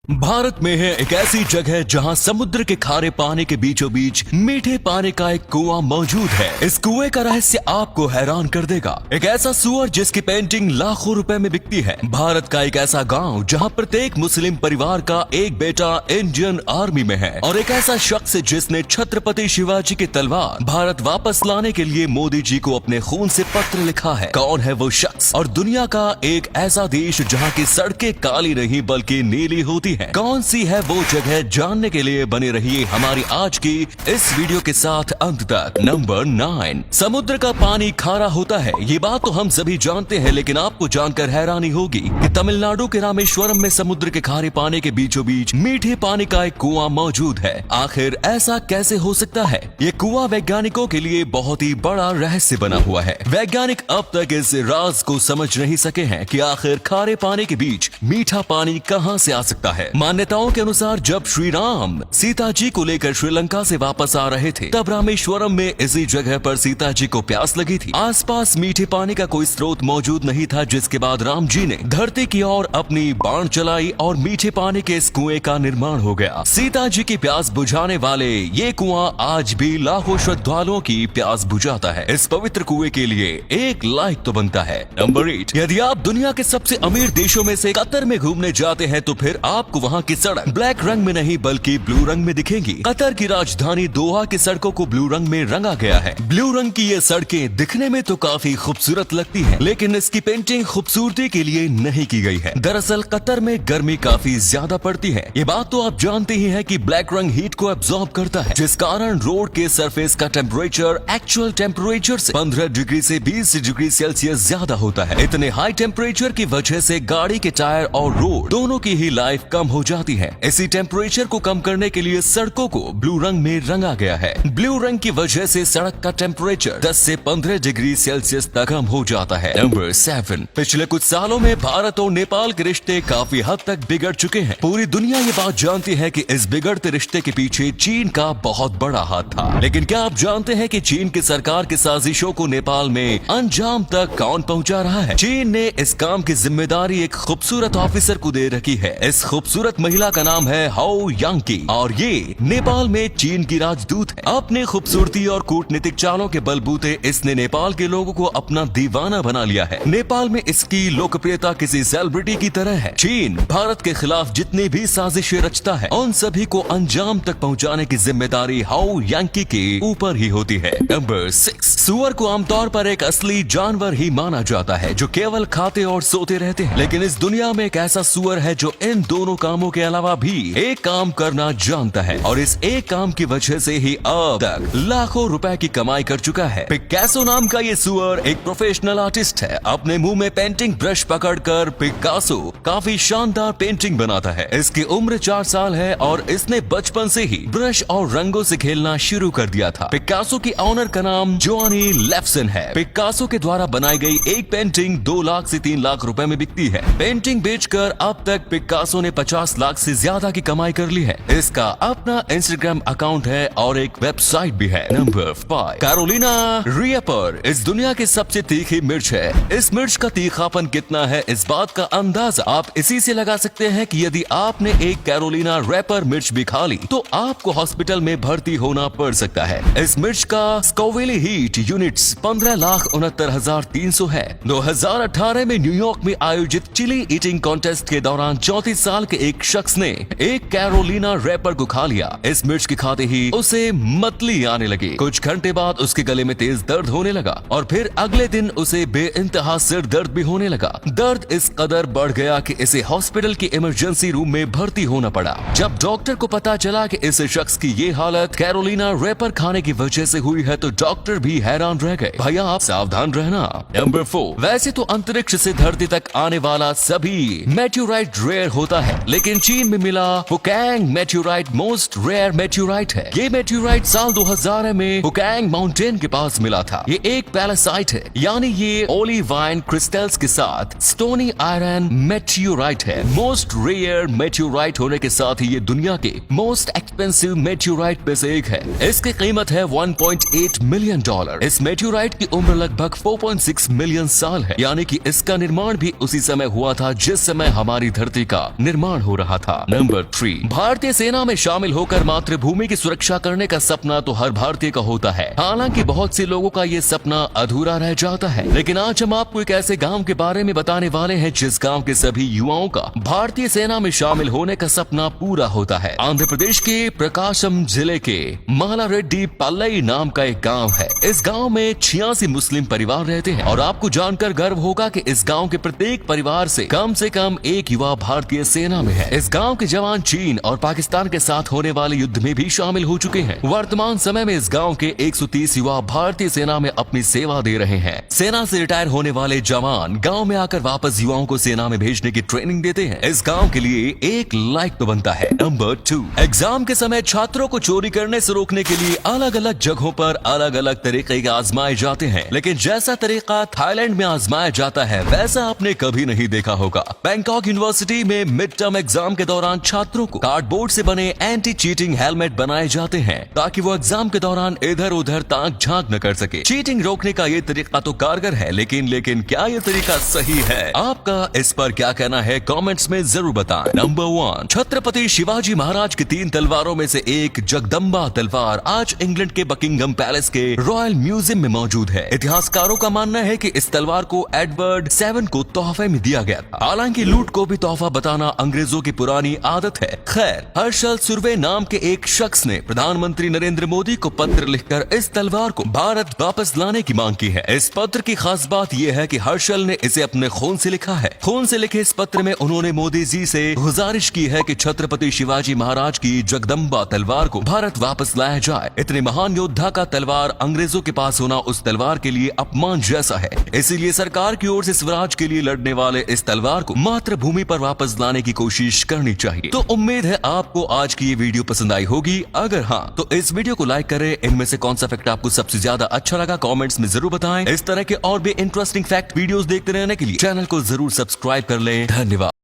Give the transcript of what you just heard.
भारत में है एक ऐसी जगह जहां समुद्र के खारे पानी के बीचों बीच मीठे पानी का एक कुआं मौजूद है। इस कुएं का रहस्य आपको हैरान कर देगा। एक ऐसा सुअर जिसकी पेंटिंग लाखों रुपए में बिकती है। भारत का एक ऐसा गांव जहां प्रत्येक मुस्लिम परिवार का एक बेटा इंडियन आर्मी में है, और एक ऐसा शख्स जिसने छत्रपति शिवाजी की तलवार भारत वापस लाने के लिए मोदी जी को अपने खून से पत्र लिखा है। कौन है वो शख्स, और दुनिया का एक ऐसा देश जहाँ की सड़कें काली नहीं बल्कि नीली होती है, कौन सी है वो जगह, जानने के लिए बने रहिए हमारी आज की इस वीडियो के साथ अंत तक। नंबर 9, समुद्र का पानी खारा होता है। ये बात तो हम सभी जानते हैं, लेकिन आपको जानकर हैरानी होगी कि तमिलनाडु के रामेश्वरम में समुद्र के खारे पानी के बीचों बीच मीठे पानी का एक कुआं मौजूद है। आखिर ऐसा कैसे हो सकता है? ये कुआं वैज्ञानिकों के लिए बहुत ही बड़ा रहस्य बना हुआ है। वैज्ञानिक अब तक इस राज को समझ नहीं सके हैं कि आखिर खारे पानी के बीच मीठा पानी कहां से आ सकता है। मान्यताओं के अनुसार जब श्री राम सीता जी को लेकर श्रीलंका से वापस आ रहे थे, तब रामेश्वरम में इसी जगह पर सीता जी को प्यास लगी थी। आसपास मीठे पानी का कोई स्रोत मौजूद नहीं था, जिसके बाद राम जी ने धरती की ओर अपनी बाण चलाई और मीठे पानी के इस कुएं का निर्माण हो गया। सीता जी की प्यास बुझाने वाले ये कुआं आज भी लाखों श्रद्धालुओं की प्यास बुझाता है। इस पवित्र कुएं के लिए एक लाइक तो बनता है। नंबर 8, यदि आप दुनिया के सबसे अमीर देशों में से कतर में घूमने जाते हैं, तो फिर आपको वहाँ की सड़क ब्लैक रंग में नहीं बल्कि ब्लू रंग में दिखेंगी। कतर की राजधानी दोहा की सड़कों को ब्लू रंग में रंगा गया है। ब्लू रंग की ये सड़कें दिखने में तो काफी खूबसूरत लगती हैं, लेकिन इसकी पेंटिंग खूबसूरती के लिए नहीं की गई है। दरअसल कतर में गर्मी काफी ज्यादा पड़ती है। ये बात तो आप जानते ही हैं कि ब्लैक रंग हीट को एब्जॉर्ब करता है, जिस कारण रोड के सरफेस का टेम्परेचर एक्चुअल टेम्परेचर से 15 डिग्री से 20 डिग्री सेल्सियस ज्यादा होता है। इतने हाई टेम्परेचर की वजह से गाड़ी के टायर और रोड दोनों की ही लाइफ कम हो जाती है। इसी टेम्परेचर को कम करने के लिए सड़कों को ब्लू रंग में रंगा गया है। ब्लू रंग की वजह से सड़क का टेम्परेचर 10 से 15 डिग्री सेल्सियस तक कम हो जाता है। नंबर 7, पिछले कुछ सालों में भारत और नेपाल के रिश्ते काफी हद तक बिगड़ चुके हैं। पूरी दुनिया ये बात जानती है कि इस बिगड़ते रिश्ते के पीछे चीन का बहुत बड़ा हाथ था। लेकिन क्या आप जानते हैं कि चीन की सरकार की साजिशों को नेपाल में अंजाम तक कौन पहुंचा रहा है? चीन ने इस काम की जिम्मेदारी एक खूबसूरत ऑफिसर को दे रखी है। इस खूबसूरत महिला का नाम है हाओ यांकी, और ये नेपाल में चीन की राजदूत है। अपनी खूबसूरती और कूटनीतिक चालों के बलबूते इसने नेपाल के लोगों को अपना दीवाना बना लिया है। नेपाल में इसकी लोकप्रियता किसी सेलिब्रिटी की तरह है। चीन भारत के खिलाफ जितनी भी साजिशें रचता है, उन सभी को अंजाम तक पहुंचाने की जिम्मेदारी हाओ यांकी के ऊपर ही होती है। नंबर 6, सुअर को आमतौर पर एक असली जानवर ही माना जाता है, जो केवल खाते और सोते रहते हैं। लेकिन इस दुनिया में एक ऐसा सुअर है जो इन दोनों कामों के अलावा भी एक काम करना जानता है, और इस एक काम की वजह से ही अब तक लाखों रुपए की कमाई कर चुका है। पिकासो नाम का ये सुअर एक प्रोफेशनल आर्टिस्ट है। अपने मुंह में पेंटिंग ब्रश पकड़कर पिकासो काफी शानदार पेंटिंग बनाता है। इसकी उम्र 4 साल है और इसने बचपन से ही ब्रश और रंगों से खेलना शुरू कर दिया था। पिकासो की ऑनर का नाम जोआनी लेफ्सन है। पिकासो के द्वारा बनाई गई एक पेंटिंग 2 लाख से 3 लाख रुपए में बिकती है। पेंटिंग बेचकर अब तक पिकासो ने 50 लाख से ज्यादा की कमाई कर ली है। इसका अपना इंस्टाग्राम अकाउंट है और एक वेबसाइट भी है। नंबर 5, कैरोलिना रिपर इस दुनिया की सबसे तीखी मिर्च है। इस मिर्च का तीखापन कितना है, इस बात का अंदाजा आप इसी से लगा सकते हैं कि यदि आपने एक कैरोलिना रिपर मिर्च भी खा ली, तो आपको हॉस्पिटल में भर्ती होना पड़ सकता है। इस मिर्च का स्कोविल हीट यूनिट्स 15,69,300 है। 2018 में न्यूयॉर्क में आयोजित चिली ईटिंग कॉन्टेस्ट के दौरान 34 साल के एक शख्स ने एक कैरोलिना रैपर को खा लिया। इस मिर्च के खाते ही उसे मतली आने लगी। कुछ घंटे बाद उसके गले में तेज दर्द होने लगा, और फिर अगले दिन उसे बेइंतहा सिर दर्द भी होने लगा। दर्द इस कदर बढ़ गया कि इसे हॉस्पिटल की इमरजेंसी रूम में भर्ती होना पड़ा। जब डॉक्टर को पता चला कि इस शख्स की ये हालत कैरोलिना रैपर खाने की वजह से हुई है, तो डॉक्टर भी हैरान रह गए। भैया आप सावधान रहना। नंबर 4, वैसे तो अंतरिक्ष से धरती तक आने वाला सभी मेट्योराइट रेयर होता है, लेकिन चीन में मिला हुकैंग मेट्योराइट मोस्ट रेयर मेट्योराइट है। ये मेट्योराइट साल 2000 में हुकैंग माउंटेन के पास मिला था। ये एक पैलेसाइट है, यानी ये ओलिवाइन क्रिस्टल्स के साथ स्टोनी आयरन मेट्योराइट है। मोस्ट रेयर मेट्योराइट होने के साथ ही ये दुनिया के मोस्ट एक्सपेंसिव मेट्योराइट में से एक है। इसकी कीमत है $1.8 मिलियन। इस मेट्योराइट की उम्र लगभग 4.6 मिलियन साल है, यानी कि इसका निर्माण भी उसी समय हुआ था जिस समय हमारी धरती का निर्माण निर्माण हो रहा था। नंबर 3, भारतीय सेना में शामिल होकर मातृभूमि की सुरक्षा करने का सपना तो हर भारतीय का होता है। हालांकि बहुत से लोगों का ये सपना अधूरा रह जाता है। लेकिन आज हम आपको एक ऐसे गांव के बारे में बताने वाले हैं जिस गांव के सभी युवाओं का भारतीय सेना में शामिल होने का सपना पूरा होता है। आंध्र प्रदेश के प्रकाशम जिले के मालारेड्डी पल्लई नाम का एक गाँव है। इस गाँव में 86 मुस्लिम परिवार रहते हैं और आपको जानकर गर्व होगा कि इस गांव के प्रत्येक परिवार से कम एक युवा भारतीय सेना में है। इस गांव के जवान चीन और पाकिस्तान के साथ होने वाले युद्ध में भी शामिल हो चुके हैं। वर्तमान समय में इस गांव के 130 युवा भारतीय सेना में अपनी सेवा दे रहे हैं। सेना से रिटायर होने वाले जवान गांव में आकर वापस युवाओं को सेना में भेजने की ट्रेनिंग देते हैं। इस गांव के लिए एक लाइक तो बनता है। नंबर 2, एग्जाम के समय छात्रों को चोरी करने से रोकने के लिए अलग अलग जगहों पर अलग अलग तरीके आजमाए जाते हैं। लेकिन जैसा तरीका थाईलैंड में आजमाया जाता है वैसा आपने कभी नहीं देखा होगा। बैंकॉक यूनिवर्सिटी में मिड टर्म एग्जाम के दौरान छात्रों को कार्डबोर्ड से बने एंटी चीटिंग हेलमेट बनाए जाते हैं ताकि वो एग्जाम के दौरान इधर उधर ताक झांक न कर सके। चीटिंग रोकने का ये तरीका तो कारगर है, लेकिन क्या ये तरीका सही है? आपका इस पर क्या कहना है कमेंट्स में जरूर बताएं। नंबर 1, छत्रपति शिवाजी महाराज की 3 तलवारों में से एक जगदम्बा तलवार आज इंग्लैंड के बकिंगम पैलेस के रॉयल म्यूजियम में मौजूद है। इतिहासकारों का मानना है कि इस तलवार को एडवर्ड 7 को तोहफे में दिया गया था। हालांकि लूट को भी तोहफा बताना अंग्रेजों की पुरानी आदत है। खैर, हर्षल सुर्वे नाम के एक शख्स ने प्रधानमंत्री नरेंद्र मोदी को पत्र लिखकर इस तलवार को भारत वापस लाने की मांग की है। इस पत्र की खास बात यह है कि हर्षल ने इसे अपने खून से लिखा है। खून से लिखे इस पत्र में उन्होंने मोदी जी से गुजारिश की है कि छत्रपति शिवाजी महाराज की जगदम्बा तलवार को भारत वापस लाया जाए। इतने महान योद्धा का तलवार अंग्रेजों के पास होना उस तलवार के लिए अपमान जैसा है। इसीलिए सरकार की ओर से स्वराज के लिए लड़ने वाले इस तलवार को मातृभूमि पर वापस लाने की कोशिश करनी चाहिए। तो उम्मीद है आपको आज की ये वीडियो पसंद आई होगी। अगर हाँ तो इस वीडियो को लाइक करें। इनमें से कौन सा फैक्ट आपको सबसे ज्यादा अच्छा लगा कमेंट्स में जरूर बताएं। इस तरह के और भी इंटरेस्टिंग फैक्ट वीडियोस देखते रहने के लिए चैनल को जरूर सब्सक्राइब कर लें। धन्यवाद।